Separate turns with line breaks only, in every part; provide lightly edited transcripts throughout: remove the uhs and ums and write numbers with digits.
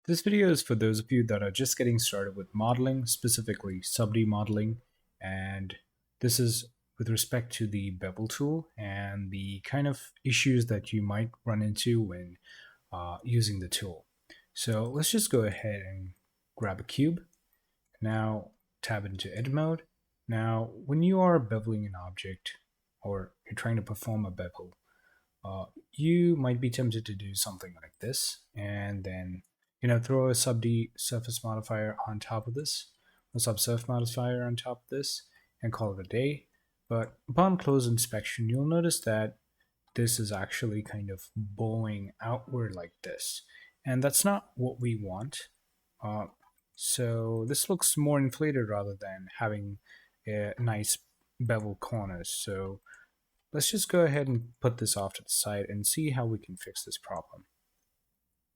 This video is for those of you that are just getting started with modeling, specifically sub-D modeling, and this is with respect to the bevel tool and the kind of issues that you might run into when using the tool. So let's just go ahead and grab a cube. Now tab into edit mode. Now when you are beveling an object or you're trying to perform a bevel, you might be tempted to do something like this and then throw a sub D surface modifier on top of this, a sub surf modifier on top of this, and call it a day. But upon close inspection, you'll notice that this is actually kind of bowing outward like this, and that's not what we want. uh, so this looks more inflated rather than having a nice bevel corners. So let's just go ahead and put this off to the side and see how we can fix this problem.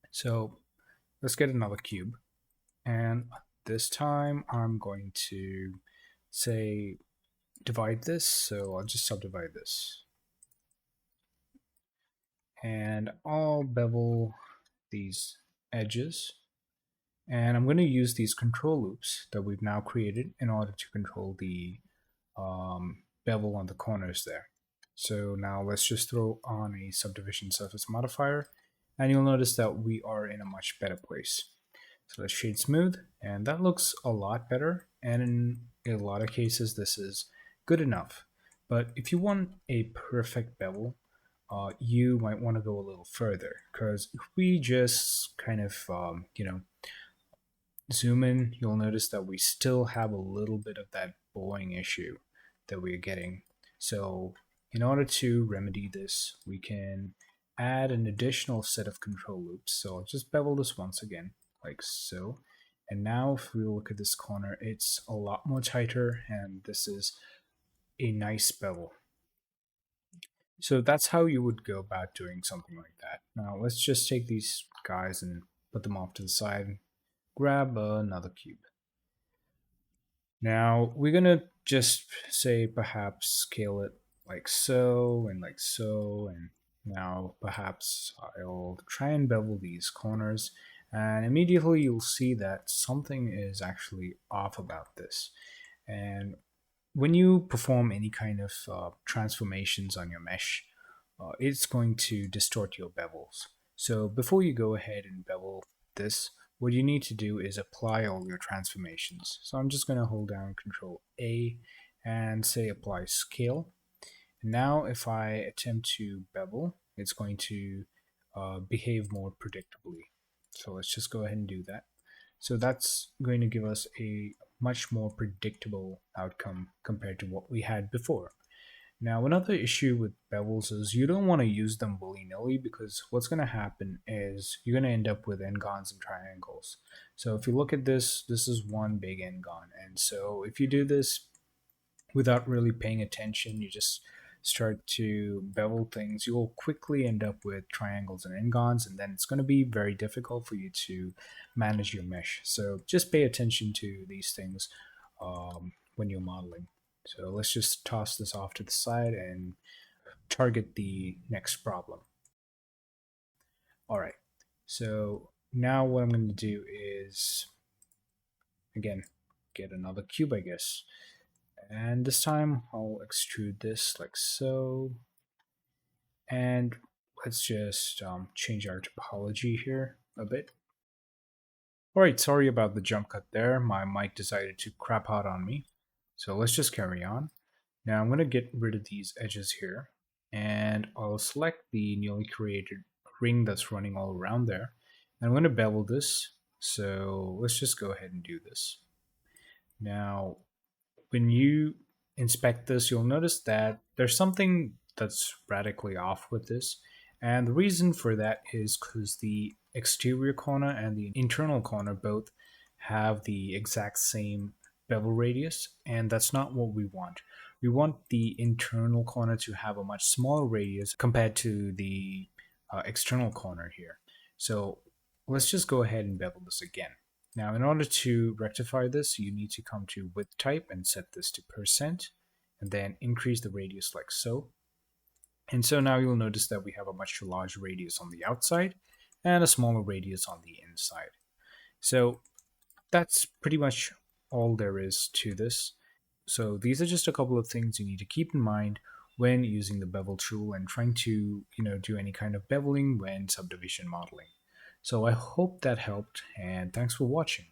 So let's get another cube, and this time I'm going to say divide this, so I'll just subdivide this. And I'll bevel these edges, and I'm going to use these control loops that we've now created in order to control the bevel on the corners there. So now let's just throw on a subdivision surface modifier, and you'll notice that we are in a much better place. So let's shade smooth, and that looks a lot better, and in a lot of cases this is good enough. But if you want a perfect bevel, you might want to go a little further, because if we just kind of zoom in, you'll notice that we still have a little bit of that bowing issue that we're getting. So in order to remedy this, we can add an additional set of control loops. So I'll just bevel this once again, like so. And now if we look at this corner, it's a lot more tighter, and this is a nice bevel. So that's how you would go about doing something like that. Now let's just take these guys and put them off to the side. Grab another cube. Now we're gonna just say perhaps scale it like so and like so, and now perhaps I'll try and bevel these corners, and immediately you'll see that something is actually off about this. And when you perform any kind of transformations on your mesh, it's going to distort your bevels. So before you go ahead and bevel this, what you need to do is apply all your transformations. So I'm just going to hold down Control A and say apply scale. And now if I attempt to bevel, it's going to behave more predictably. So let's just go ahead and do that. So that's going to give us a much more predictable outcome compared to what we had before. Now, another issue with bevels is you don't want to use them willy-nilly, because what's going to happen is you're going to end up with n-gons and triangles. So if you look at this, this is one big n-gon. And so if you do this without really paying attention, you just start to bevel things, you will quickly end up with triangles and n-gons, and then it's going to be very difficult for you to manage your mesh. So just pay attention to these things when you're modeling. So let's just toss this off to the side and target the next problem. All right, so now what I'm going to do is, again, get another cube, I guess. And this time I'll extrude this like so. And let's just change our topology here a bit. Alright, sorry about the jump cut there. My mic decided to crap out on me. So let's just carry on. Now I'm going to get rid of these edges here, and I'll select the newly created ring that's running all around there. And I'm going to bevel this. So let's just go ahead and do this. Now, when you inspect this, you'll notice that there's something that's radically off with this. And the reason for that is because the exterior corner and the internal corner both have the exact same bevel radius, and that's not what we want. We want the internal corner to have a much smaller radius compared to the external corner here. So let's just go ahead and bevel this again. Now, in order to rectify this, you need to come to width type and set this to %, and then increase the radius like so. And so now you'll notice that we have a much larger radius on the outside and a smaller radius on the inside. So that's pretty much all there is to this. So these are just a couple of things you need to keep in mind when using the bevel tool and trying to, do any kind of beveling when subdivision modeling. So I hope that helped, and thanks for watching.